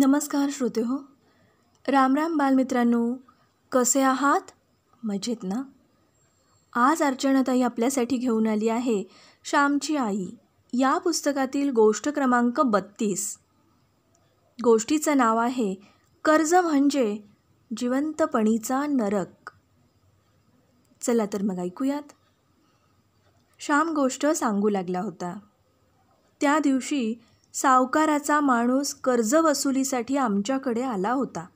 नमस्कार श्रोते हो. राम राम बालमित्रांनो, कसे आहात? मजेत ना? आज अर्चनाताई आपल्यासाठी घेऊन आली आहे श्यामची आई या पुस्तकातील गोष्ट क्रमांक 32. गोष्टीचं नाव आहे कर्ज म्हणजे जिवंतपणीचा नरक. चला तर मग ऐकूयात. श्याम गोष्ट सांगू लागला होता. त्या दिवशी सावकाराचा माणूस कर्ज वसुलीसाठी आमच्याकडे आला होता.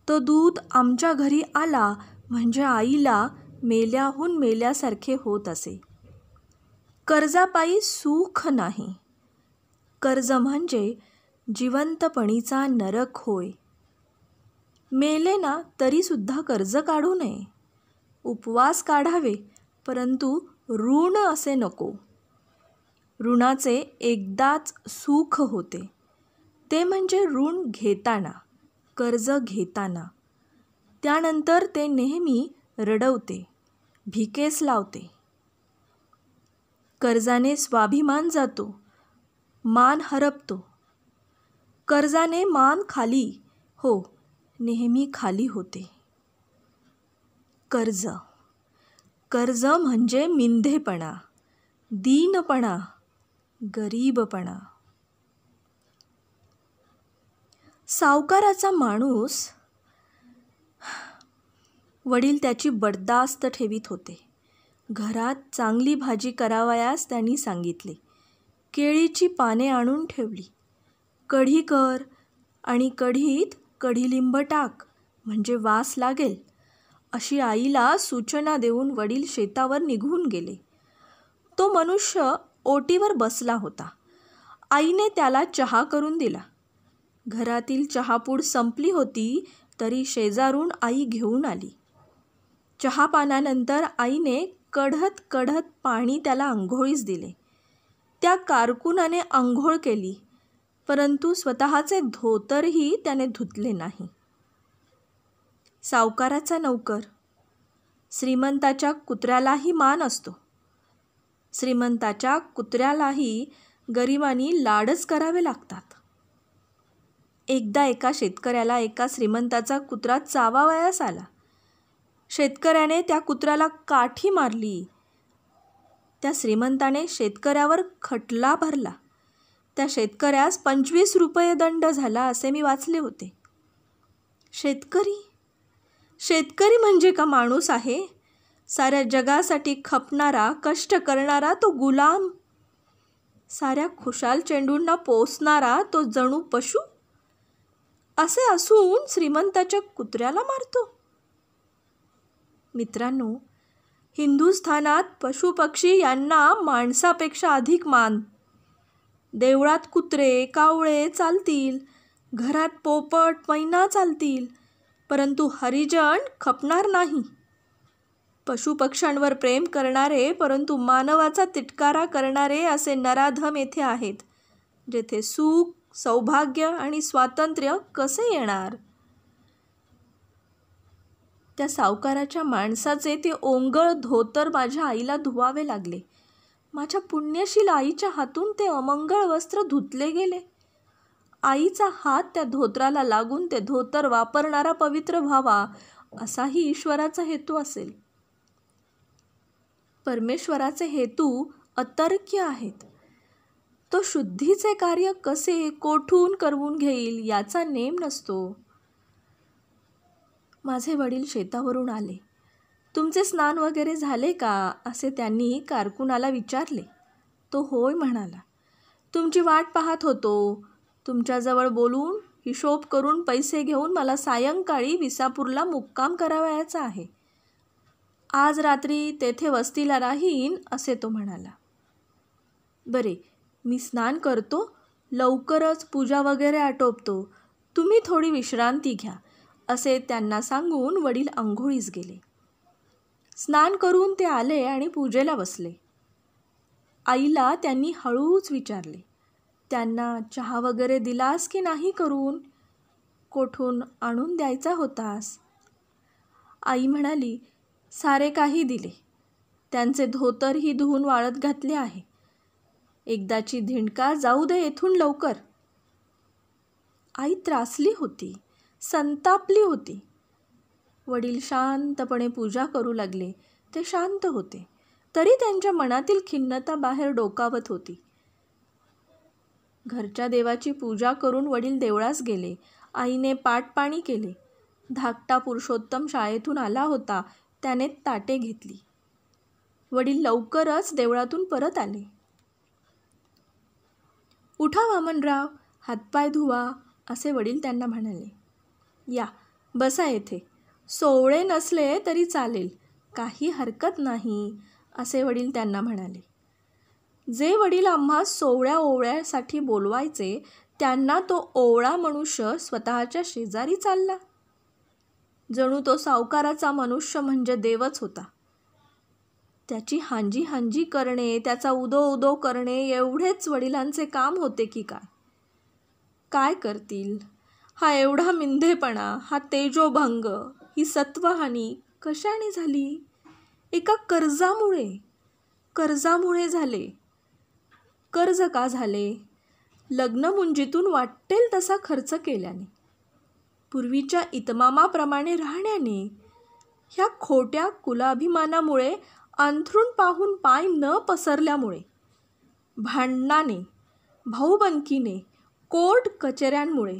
तो दूत आमच्या घरी आला म्हणजे आईला मेल्याहून मेल्यासारखे होत असे. कर्जापायी सुख नाही. कर्ज म्हणजे जिवंतपणीचा नरक होय. मेले ना तरीसुद्धा कर्ज काढू नये. उपवास काढावे, परंतु ऋण असे नको. ऋणाचे एकदाच सुख होते, ते म्हणजे ऋण घेताना, कर्ज घेताना. त्यानंतर ते नेहमी रडवते, भिकेस लावते. कर्जाने स्वाभिमान जातो, मान हरपतो. कर्जाने मान खाली, हो, नेहमी खाली होते. कर्ज कर्ज म्हणजे मिंधेपणा, दीनपणा, गरीबपणा. सावकाराचा माणूस, वडील त्याची बडदास्त ठेवीत होते. घरात चांगली भाजी करावयास त्यांनी सांगितले. केळीची पाने आणून ठेवली. कढी कर आणि कढीत कढीलिंब टाक म्हणजे वास लागेल, अशी आईला सूचना देऊन वडील शेतावर निघून गेले. तो मनुष्य ओटीवर बसला होता. आईने त्याला चहा करून दिला. घरातील चहापूड संपली होती तरी शेजारून आई घेऊन आली. चहापानानंतर आईने कढत कढत पाणी त्याला आंघोळीस दिले. त्या कारकुनाने आंघोळ केली, परंतु स्वतःचे धोतरही त्याने धुतले नाही. सावकाराचा नौकर. श्रीमंताच्या कुत्र्यालाही मान असतो. श्रीमंताच्या कुत्र्यालाही गरिबांनी लाडच करावे लागतात. एकदा एका शेतकऱ्याला एका श्रीमंताचा कुत्रा चावावयास आला. शेतकऱ्याने त्या कुत्र्याला काठी मारली. त्या श्रीमंताने शेतकऱ्यावर खटला भरला. त्या शेतकऱ्यास 25 रुपये दंड झाला असे मी वाचले होते. शेतकरी म्हणजे का माणूस आहे? साऱ्या जगासाठी खपणारा, कष्ट करणारा तो गुलाम. साऱ्या खुशाल चेंडूंना पोसणारा तो जणू पशु. असे असून श्रीमंताच्या कुत्र्याला मारतो. मित्रांनो, हिंदुस्थानात पशुपक्षी यांना माणसापेक्षा अधिक मान. देवळात कुत्रे, कावळे चालतील, घरात पोपट, मैना चालतील, परंतु हरिजन खपणार नाही. पशुपक्ष्यांवर प्रेम करणारे परंतु मानवाचा तिटकारा करणारे असे नराधम येथे आहेत, जेथे सुख, सौभाग्य आणि स्वातंत्र्य कसे येणार? त्या सावकाराच्या माणसाचे ते ओंगळ धोतर माझ्या आईला धुवावे लागले. माझ्या पुण्यशील आईच्या हातून ते अमंगळ वस्त्र धुतले गेले. आईचा हात त्या धोतराला लागून ते धोतर वापरणारा पवित्र व्हावा, असाही ईश्वराचा हेतू असेल. परमेश्वराचे हेतू अतर्क्य आहेत. तो शुद्धीचे कार्य कसे, कोठून करवून घेईल याचा नेम नसतो. माझे वडील शेतावरून आले. तुमचे स्नान वगैरे झाले का, असे त्यांनी कारकुनाला विचारले. तो होय म्हणाला. तुमची वाट पाहत होतो. तुमच्याजवळ बोलून हिशोब करून पैसे घेऊन मला सायंकाळी विसापूरला मुक्काम करावयाचा आहे. आज रात्री तेथे वस्तीला राहीन, असे तो म्हणाला. बरे, मी स्नान करतो, लवकरच पूजा वगैरे आटोपतो, तुम्ही थोडी विश्रांती घ्या, असे त्यांना सांगून वडील अंघोळीस गेले. स्नान करून ते आले आणि पूजेला बसले. आईला त्यांनी हळूच विचारले, त्यांना चहा वगैरे दिलास की नाही करून? कोठून आणून द्यायचा होतास? आई म्हणाली, सारे काही दिले. त्यांचे धोतरही धुवून वाळत घातले आहे. एकदाची धिंडका जाऊ दे येथून लवकर. आई त्रासली होती, संतापली होती. वडील शांतपणे पूजा करू लागले. ते शांत होते, तरी त्यांच्या मनातील खिन्नता बाहेर डोकावत होती. घरच्या देवाची पूजा करून वडील देवळास गेले. आईने पाटपाणी केले. धाकटा पुरुषोत्तम शाळेतून आला होता. त्याने ताटे घेतली. वडील लवकरच देवळातून परत आले. उठा वामनराव, हातपाय धुवा, असे वडील त्यांना म्हणाले. या, बसा येथे. सोवळे नसले तरी चालेल, काही हरकत नाही, असे वडील त्यांना म्हणाले. जे वडील आम्हा सोवळ्या ओवळ्यासाठी बोलवायचे, त्यांना तो ओवळा मनुष्य स्वतःच्या शेजारी चालला. जणू तो सावकाराचा मनुष्य म्हणजे देवच होता. त्याची हांजी हांजी करणे, त्याचा उदो उदो करणे एवढेच वडिलांचे काम होते की काय? काय करतील? हा एवढा मिंधेपणा, हा तेजोभंग, ही सत्वहानी कशाने झाली? एका कर्जामुळे झाले. कर्ज का झाले? लग्नमुंजीतून वाटेल तसा खर्च केल्याने, पूर्वीच्या इतमामाप्रमाणे राहण्याने, ह्या खोट्या कुलाभिमानामुळे, अंथरूण पाहून पाय न पसरल्यामुळे, भांडणाने, भाऊबंदकीने, कोर्ट कचेऱ्यांमुळे,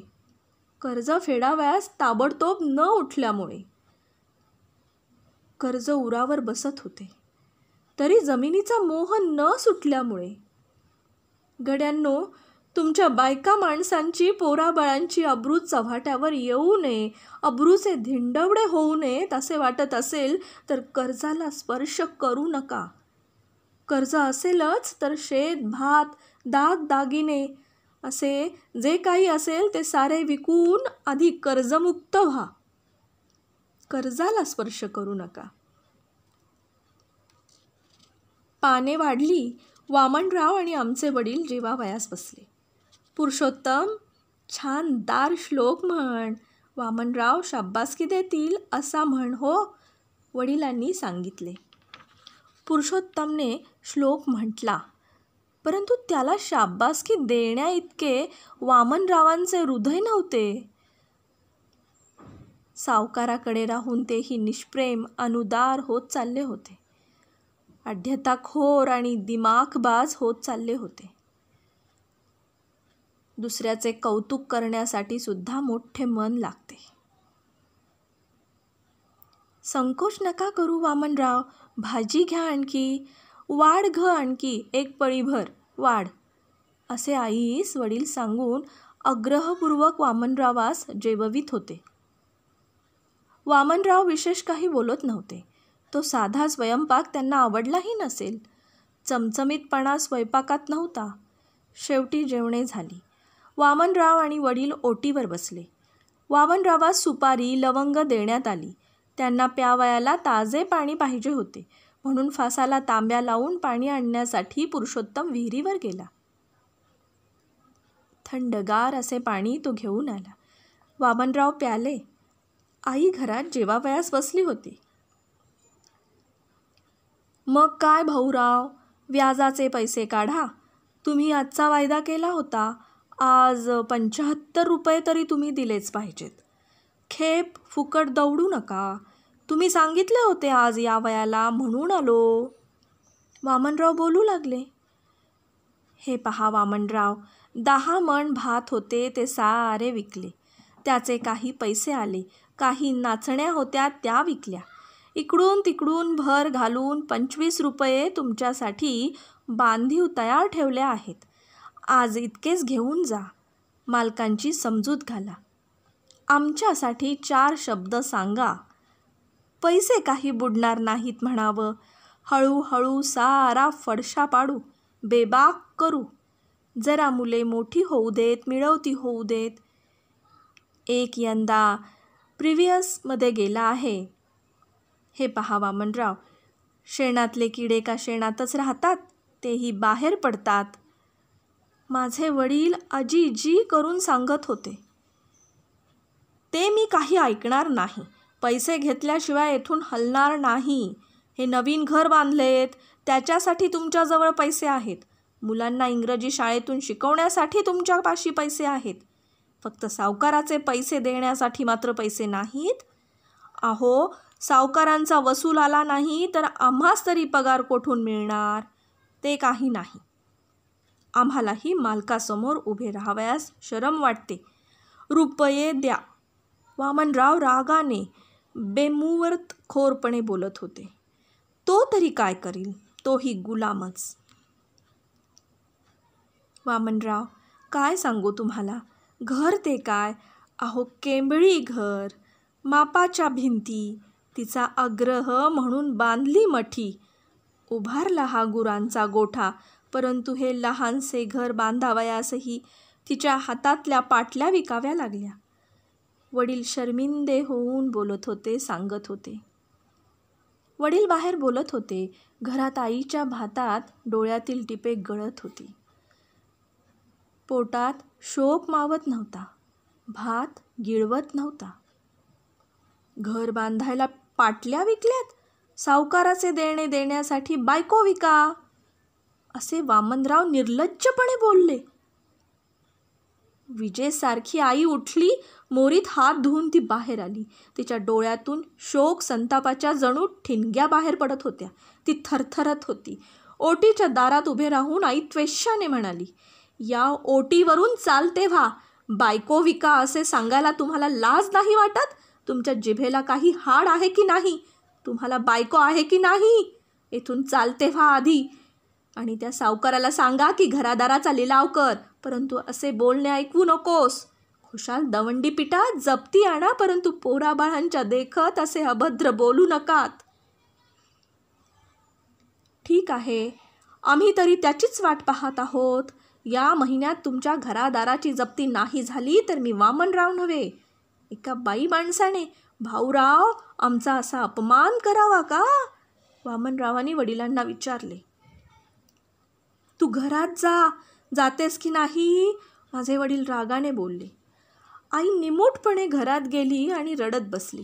कर्ज फेडावयास ताबडतोब न उठल्यामुळे. कर्ज उरावर बसत होते, तरी जमिनीचा मोह न सुटल्यामुळे. गड्यांनो, तुमच्या बायका माणसांची, पोराबाळांची अब्रू चव्हाट्यावर येऊ नये, अब्रूचे धिंडवडे होऊ नयेत असे वाटत असेल तर कर्जाला स्पर्श करू नका. कर्ज असेलच तर शेत, भात, दागिने असे जे काही असेल ते सारे विकून आधी कर्जमुक्त व्हा. कर्जाला स्पर्श करू नका. पाने वाढली. वामनराव आणि आमचे वडील जेवावयास बसले. पुरुषोत्तम, छान दार श्लोक म्हण. वामनराव शाब्बासकी देतील असा म्हण हो, वडिलांनी सांगितले. पुरुषोत्तमने श्लोक म्हटला, परंतु त्याला शाब्बासकी देण्या इतके वामनरावांचे हृदय नव्हते. सावकाराकडे राहून तेही निष्प्रेम, अनुदार होत चालले होते. आढ्यताखोर आणि दिमाखबाज होत चालले होते. दुसऱ्याचे कौतुक करण्यासाठी सुद्धा मोठे मन लागते. संकोच नका करू वामनराव, भाजी घ्या आणखी, वाढ आणखी, एक पळीभर वाढ, असे आईस वडील सांगून आग्रहपूर्वक वामनरावास जेववीत होते. वामनराव विशेष काही बोलत नव्हते. तो साधा स्वयंपाक त्यांना आवडलाही नसेल. चमचमीतपणा स्वयंपाकात नव्हता. शेवटी जेवणे झाली. वामनराव आणि वडील ओटीवर बसले. वामनरावास सुपारी, लवंग देण्यात आली. त्यांना प्यावयाला ताजे पाणी पाहिजे होते, म्हणून फासाला तांब्या लावून पाणी आणण्यासाठी पुरुषोत्तम विहिरीवर गेला. थंडगार असे पाणी तो घेऊन आला. वामनराव प्याले. आई घरात जेवावयास बसली होती. मग काय भाऊराव, व्याजाचे पैसे काढा. तुम्ही आजचा वायदा केला होता. आज 75 रुपये तरी तुम्ही दिलेच पाहिजेत. खेप फुकट दौडू नका. तुम्ही सांगितले होते आज या वयाला, म्हणून आलो. वामनराव बोलू लागले. हे पहा वामनराव, 10 मण भात होते, ते सारे विकले. त्याचे काही पैसे आले. काही नाचण्या होत्या, त्या विकल्या. इकडून तिकडून भर घालून 25 रुपये तुमच्यासाठी बांधीव तयार ठेवले आहेत. आज इतकेच घेऊन जा. मालकांची समजूत घाला. आमच्यासाठी 4 शब्द सांगा. पैसे काही बुडणार नाहीत म्हणावं. हळूहळू सारा फडशा पाडू, बेबाक करू. जरा मुले मोठी होऊ देत, मिळवती होऊ देत. एक यंदा प्रिव्हियसमध्ये गेला आहे. हे पहा वामनराव, शेणातले किडे का शेणातच राहतात, तेही बाहेर पडतात. माझे वडील अजी करून सांगत होते. ते मी काही ऐकणार नाही. पैसे घेतल्याशिवाय येथून हलणार नाही. हे नवीन घर बांधलेत, त्याच्यासाठी तुमच्याजवळ पैसे आहेत. मुलांना इंग्रजी शाळेतून शिकवण्यासाठी तुमच्यापाशी पैसे आहेत. फक्त सावकाराचे पैसे देण्यासाठी मात्र पैसे नाहीत. अहो, सावकारांचा वसूल आला नाही तर आम्हास तरी पगार कोठून मिळणार? ते काही नाही. आम्हालाही मालकासमोर उभे राहावयास शरम वाटते. रुपये द्या. वामनराव रागाने बेमुवरतखोरपणे बोलत होते. तो तरी काय करील? तोही गुलामच. वामनराव, काय सांगू तुम्हाला? घर ते काय, अहो केंबळी घर, मापाच्या भिंती, तिचा आग्रह म्हणून बांधली मठी, उभारला हा गुरांचा गोठा, परंतु हे लहानसे घर बांधावयासही तिच्या हातातल्या पाटल्या विकाव्या लागल्या. वडील शर्मिंदे होऊन बोलत होते, सांगत होते. वडील बाहेर बोलत होते. घरात आईच्या भातात डोळ्यातील टिपे गळत होती. पोटात शोक मावत नव्हता. भात गिळवत नव्हता. घर बांधायला पाटल्या विकल्यात? सावकाराचे देणे देण्यासाठी बायको विका, असे वामनराव निर्लज्जपणे बोलले. विजेसारखी आई उठली. मोरीत हात धुवून ती बाहेर आली. तिच्या डोळ्यातून शोक संतापाच्या जणू ठिणग्या बाहेर पडत होत्या. ती थरथरत होती. ओटीच्या दारात उभे राहून आई त्वेषाने म्हणाली, या ओटीवरून चालते व्हा. बायको विका असे सांगायला तुम्हाला लाज नाही वाटत? तुमच्या जिभेला काही हाड आहे की नाही? तुम्हाला बायको आहे की नाही? येथून चालते व्हा आधी, आणि त्या सावकाराला सांगा की घरादाराचा लिलाव कर, परंतु असे बोलणे ऐकवू नकोस. खुशाल दवंडी पिटा, जप्ती आणा, परंतु पोराबाळांच्या देखत असे अभद्र बोलू नकात. ठीक आहे, आम्ही तरी त्याचीच वाट पाहत आहोत. या महिन्यात तुमच्या घरादाराची जप्ती नाही झाली तर मी वामनराव नव्हे. एका बाई माणसाने, भाऊराव, आमचा असा अपमान करावा का? वामनरावांनी वडिलांना विचारले. तू घरात जा. जातेस की नाही? माझे वडील रागाने बोलले. आई निमूटपणे घरात गेली आणि रडत बसली.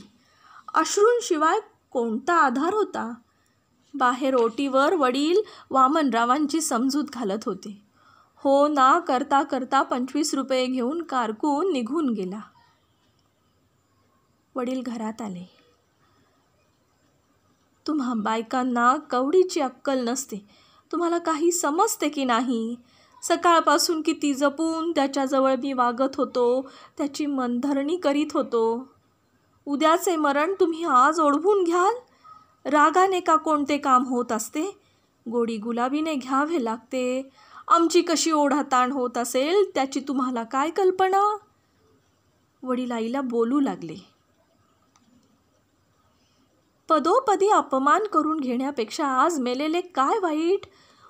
अश्रूंशिवाय कोणता आधार होता? बाहेर ओटीवर वडील वामनरावांची समजूत घालत होते. हो ना करता करता 25 रुपये घेऊन कारकून निघून गेला. वडील घरात आले. तुम्हा बायकांना कवडीची अक्कल नसते. तुम्हाला काही समजते की नाही? सकाळपासून किती जपून त्याच्याजवळ मी वागत होतो, त्याची मनधरणी करीत होतो. उद्याचे मरण तुम्ही आज ओढवून घ्याल? रागाने का कोणते काम होत असते? गोडी गुलाबीने घ्यावे लागते. आमची कशी ओढाताण होत असेल त्याची तुम्हाला काय कल्पना? वडील आईला बोलू लागले. पदोपदी अपमान करून घेण्यापेक्षा आज मेलेले काय वाईट?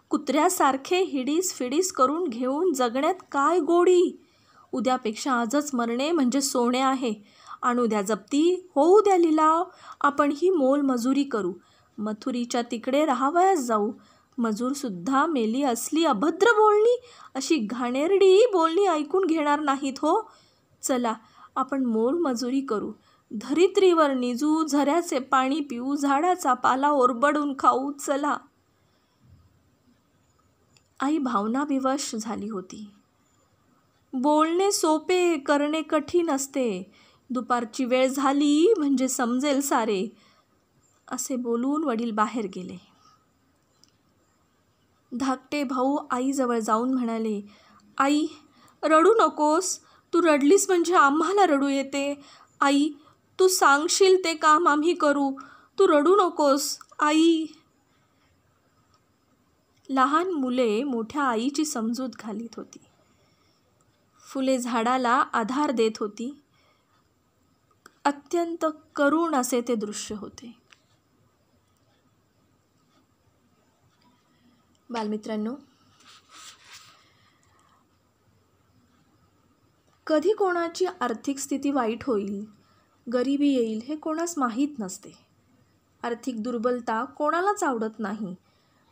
कुत्र्यासारखे हिडीस फिडीस करून घेऊन जगण्यात काय गोडी? उद्यापेक्षा आजच मरणे म्हणजे सोने आहे. आणू द्या जप्ती, होऊ द्या लिलाव. आपण ही मोलमजुरी करू. मथुरीच्या तिकडे राहावयास जाऊ. मजूरसुद्धा मेली असली अभद्र बोलणी, अशी घाणेरडी बोलणी ऐकून घेणार नाहीत हो. चला, आपण मोलमजुरी करू. धरित्रीवर निजू, झऱ्याचे पाणी पिऊ, झाडाचा पाला ओरबडून खाऊ. चला. आई भावनाविवश झाली होती. बोलणे सोपे, करणे कठीण असते. दुपारची वेळ झाली म्हणजे समजेल सारे, असे बोलून वडील बाहेर गेले. धाकटे भाऊ आईजवळ जाऊन म्हणाले, आई, रडू नकोस. तू रडलीस म्हणजे आम्हाला रडू येते. आई, तू सांगशील ते काम आम्ही करू. तू रडू नकोस आई. लहान मुले मोठ्या आईची समजूत घालीत होती. फुले झाडाला आधार देत होती. अत्यंत करुण असे ते दृश्य होते. बालमित्रांनो, कधी कोणाची आर्थिक स्थिती वाईट होईल, गरिबी येईल हे कोणास माहीत नसते. आर्थिक दुर्बलता कोणालाच आवडत नाही.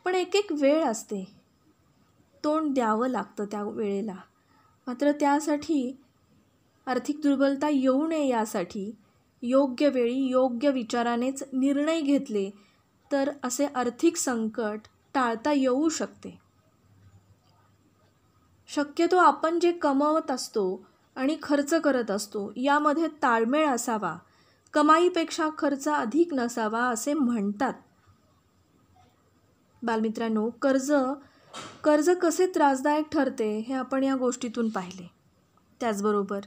पण एक एक वेळ असते. तोंड द्यावं लागतं त्या वेळेला. मात्र त्यासाठी आर्थिक दुर्बलता येऊ नये यासाठी योग्य वेळी योग्य विचारानेच निर्णय घेतले तर असे आर्थिक संकट टाळता येऊ शकते. शक्यतो आपण जे कमवत असतो आणि खर्च करत असतो, यामध्ये ताळमेळ असावा, कमाईपेक्षा खर्च अधिक नसावा असे म्हणतात. बालमित्रांनो, कर्ज कसे त्रासदायक ठरते हे आपण या गोष्टीतून पाहिले. त्याचबरोबर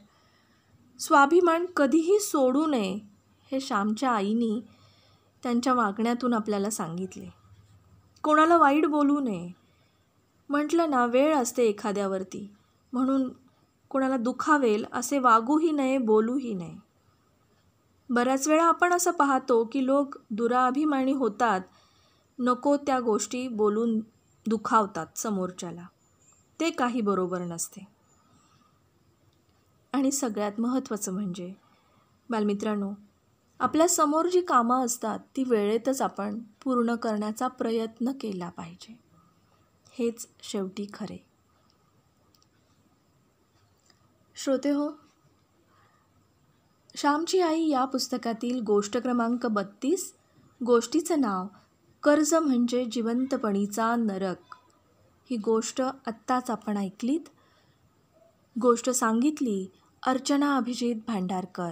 स्वाभिमान कधीही सोडू नये हे श्यामच्या आईनी त्यांच्या वागण्यातून आपल्याला सांगितले. कोणाला वाईट बोलू नये. म्हटलं ना, वेळ असते एखाद्यावरती, म्हणून कोणाला दुखावेल असे वागूही नये, बोलूही नये. बऱ्याच वेळा आपण असं पाहतो की लोक दुराभिमानी होतात, नको त्या गोष्टी बोलून दुखावतात समोरच्याला. ते काही बरोबर नसते. आणि सगळ्यात महत्त्वाचं म्हणजे बालमित्रांनो, आपल्या समोर जी कामं असतात ती वेळेतच आपण पूर्ण करण्याचा प्रयत्न केला पाहिजे. हेच शेवटी खरे. श्रोते हो, श्यामची आई या पुस्तकातील गोष्ट क्रमांक 32, गोष्टीचं नाव कर्ज म्हणजे जिवंतपणीचा नरक, ही गोष्ट आत्ताच आपण ऐकलीत. गोष्ट सांगितली अर्चना अभिजित भांडारकर,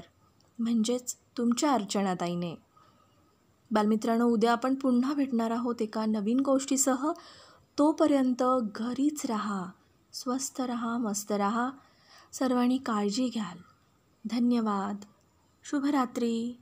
म्हणजेच तुमच्या अर्चनाताईने. बालमित्रांनो, उद्या आपण पुन्हा भेटणार आहोत एका नवीन गोष्टीसह. तोपर्यंत घरीच राहा, स्वस्थ राहा, मस्त राहा. सर्वांनी काळजी घ्याल. धन्यवाद. शुभरात्री.